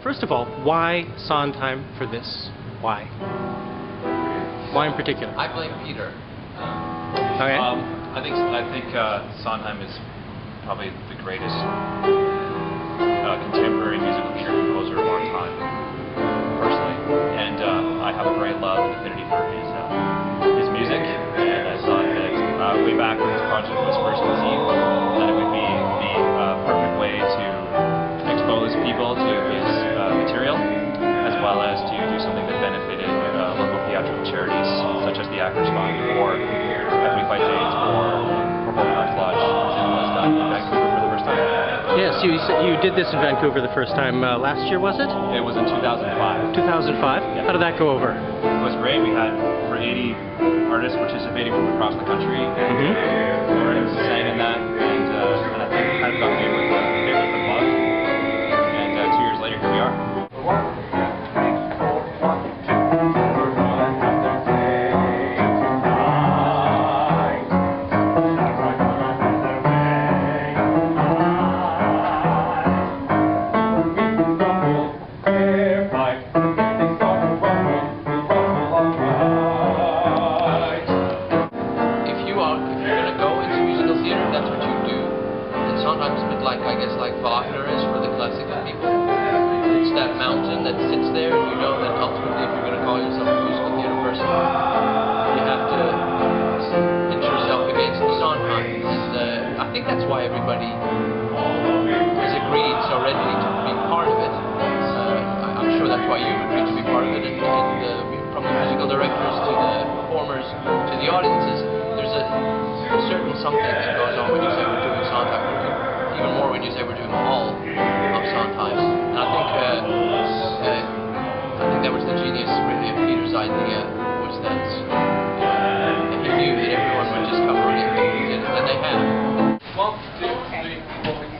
first of all, why Sondheim for this? Why? Why in particular? I blame Peter. Okay. I think Sondheim is probably the greatest contemporary musical chair composer of our time, personally. And I have a great love and affinity for his music. And I thought that way back when this project was first conceived, that it would be the perfect way to expose people to his material, as well as to do something that benefited local theatrical charities, such as the Actors Fund, or Equity Fight Days, or Broken Hearts Lodge, as it was done in Vancouver for the first time. Yes, you did this in Vancouver the first time last year, was it? It was in 2005. 2005? Yeah. How did that go over? It was great. We had over 80 artists participating from across the country. Lauren sang in that, and I think we kind of got hit with the bug. And 2 years later, here we are. Sometimes a bit like, I guess, like Wagner is for the classical people. It's that mountain that sits there, and you know that ultimately, if you're going to call yourself a musical theater person, you have to pinch yourself against the Sondheim. And I think that's why everybody has agreed so readily to be part of it. I'm sure that's why you've agreed to be part of it. And from the musical directors to the performers to the audiences, there's a certain something that goes on when you say we're doing Sondheim. Even more when you say we're doing all of Sondheim. And I think that was the genius, really, of Peter's idea, was that he knew that everyone would just come running if he did it, and they have. 1, 2, 3, 4.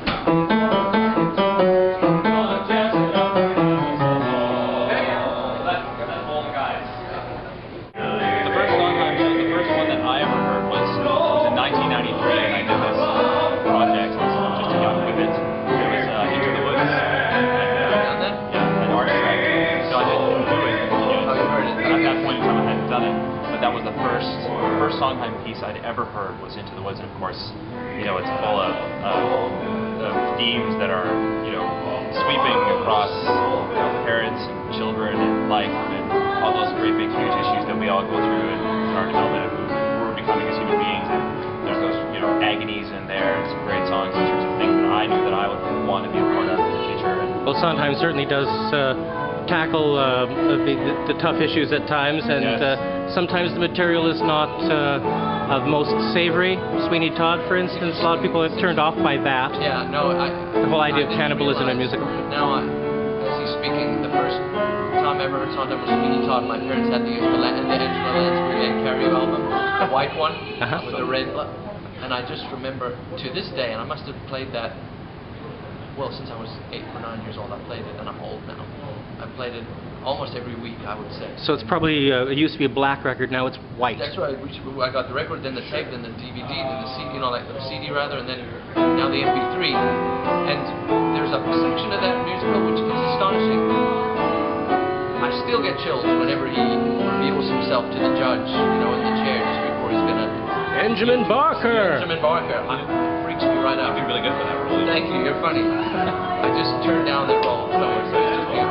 The first Sondheim piece I'd ever heard was Into the Woods, and of course, you know, it's full of themes that are, you know, sweeping across, you know, parents and children and life and all those great big huge issues that we all go through in our development of who we're becoming as human beings. And there's those, you know, agonies in there and some great songs in terms of things that I knew that I would want to be a part of in the future. Well, Sondheim certainly does tackle the tough issues at times, and sometimes the material is not the most savory. Sweeney Todd, for instance, a lot of people are turned off by that. Yeah, no, the whole idea of cannibalism in music. Now, as he's speaking, the first time I ever heard Sondheim was Sweeney Todd. My parents had the Angela Lansbury Lane Carey album, the white one with the red, and I just remember to this day, and I must have played that. Well, since I was 8 or 9 years old, I played it, and I'm old now. I played it almost every week, I would say. So it's probably, it used to be a black record, now it's white. That's right. I got the record, then the tape, then the DVD, then the CD, you know, like the CD rather, and then now the MP3. And there's a section of that musical which is astonishing. I still get chills whenever he reveals himself to the judge, you know, in the chair just before he's gonna... Benjamin Barker! Benjamin Barker. It freaks me right out. You'd be really good for that role. Thank you, you're funny. I just turned down that role, so it's just being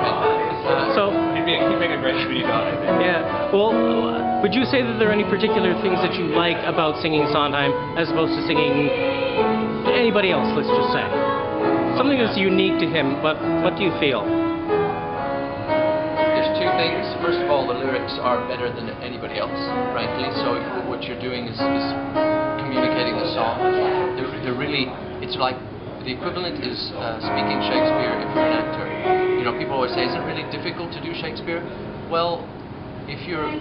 he'd make a great Sweeney Todd, I think. Yeah. Well, would you say that there are any particular things that you like about singing Sondheim as opposed to singing anybody else, let's just say? Something that's unique to him, but what do you feel? There's two things. First of all, the lyrics are better than anybody else, frankly, so what you're doing is communicating the song. They're really, it's like, the equivalent is speaking Shakespeare if you're an actor. You know, people always say, is it really difficult to do Shakespeare? Well, if you're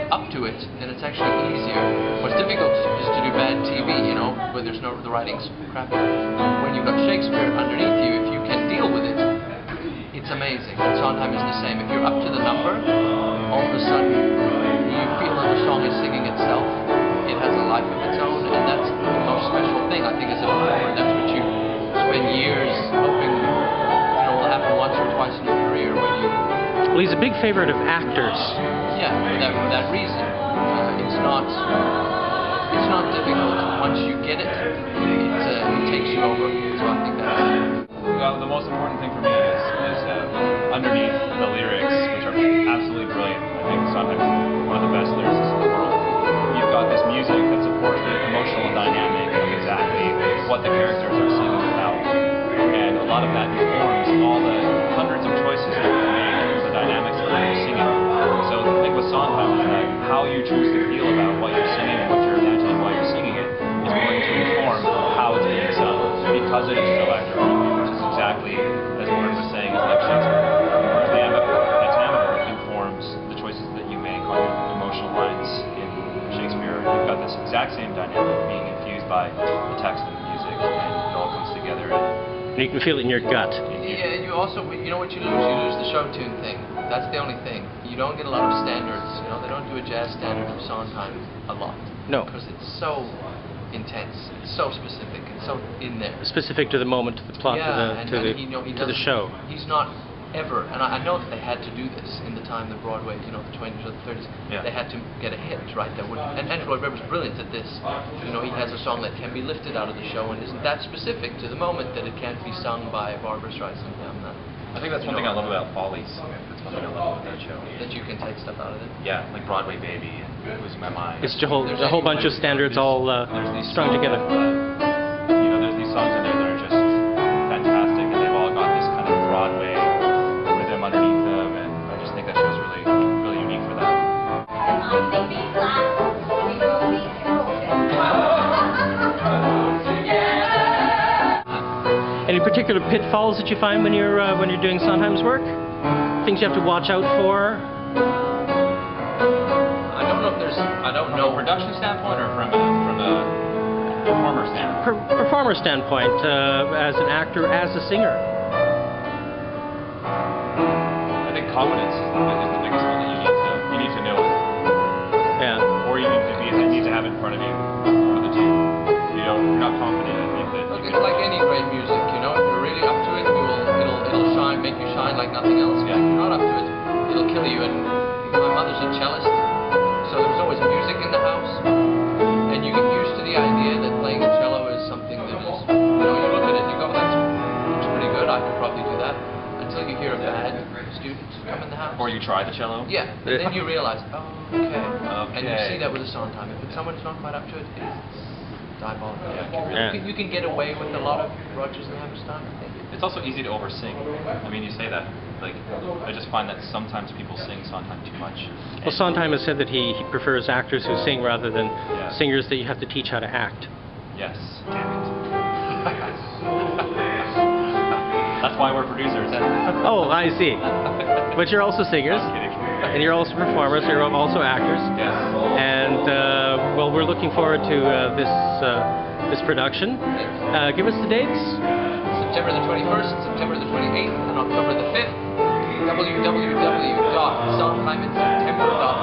up to it, then it's actually easier. What's difficult is to do bad TV, you know, where there's no, the writing's crappy. When you've got Shakespeare underneath you, if you can deal with it, it's amazing. And Sondheim is the same. If you're up to the number, all of a sudden, you feel that the song is singing itself. It has a life of its own, and that's the most special thing, I think, as a performer. That's what you spend years hoping, you know, will happen once or twice in your career. Well, he's a big favorite of actors. Yeah, for that reason. It's not difficult. Once you get it, it takes you over. So I think that's... Well, the most important thing for me is underneath the lyrics, which are absolutely brilliant. I think Sondheim's one of the best lyricists in the world. You've got this music that supports the emotional dynamic of exactly what the characters are singing about. And a lot of that informs all the hundreds of choices that you make, the dynamics of what you're singing. So the thing with Sondheim is that how you choose to feel about what you're singing and what you're imagining while you're singing it is going to inform how it's being sung, because it is so accurate, which is exactly, as Warren was saying, is like Shakespeare. Pentameter informs the choices that you make on emotional lines in Shakespeare. You've got this exact same dynamic being infused by the text and the music, and it all comes together. And you can feel it in your gut. Yeah, and you also, you know what you lose? You lose the show tune thing. That's the only thing. You don't get a lot of standards. You know, they don't do a jazz standard of Sondheim a lot. No. Because it's so intense. It's so specific. It's so in there. Specific to the moment, to the plot, Yeah, to the show. He's not ever, and I know that they had to do this in the time the Broadway, you know, the 20s or the 30s. Yeah. They had to get a hit, right? That would, and Andrew Lloyd Webber's brilliant at this. You know, he has a song that can be lifted out of the show and isn't that specific to the moment that it can't be sung by Barbara Streisand. I think that's one thing I love about Follies. That's one thing I love about that show. That you can take stuff out of it. Yeah, like Broadway Baby and Losing My Mind. It's a whole bunch of standards all strung together. You know, there's these songs in there that are just fantastic, and they've all got this kind of Broadway rhythm underneath them, and I just think that show's really, really unique for that. Any particular pitfalls that you find when you're doing Sondheim's work? Things you have to watch out for? I don't know if there's. I don't know. From a production standpoint, or from a performer standpoint? Performer standpoint, as an actor, as a singer. I think confidence is the biggest one that you need to know it. Yeah. Or you need to have it in front of you. One of the two. You're not confident. I think that. Look, it's like any great music, you know. If you're really up to it, it'll shine, make you shine like nothing else. Yeah. If you're not up to it, it'll kill you. And my mother's a cellist, so there was always music in the house, and you get used to the idea that playing the cello is something that is, you know, you look at it and you go, that's pretty good. I could probably do that. Until you hear a bad student come in the house. Or you try the cello. Yeah, and then you realize, oh, okay. And you see that with a Sondheim. If it's someone who's not quite up to it, it's diabolical. Yeah. You can get away with a lot of Rodgers and Hammerstein, I think. It's also easy to oversing. I mean, you say that. Like, I just find that sometimes people sing Sondheim too much. Well, Sondheim has said that he prefers actors who sing rather than singers that you have to teach how to act. Yes. Damn it. That's why we're producers. Oh, I see. But you're also singers. I'm kidding. And you're also performers. You're also actors. Yes. And well, we're looking forward to this production. Give us the dates. September the 21st, September the 28th, and October the 5th. www.sondheiminSeptember.com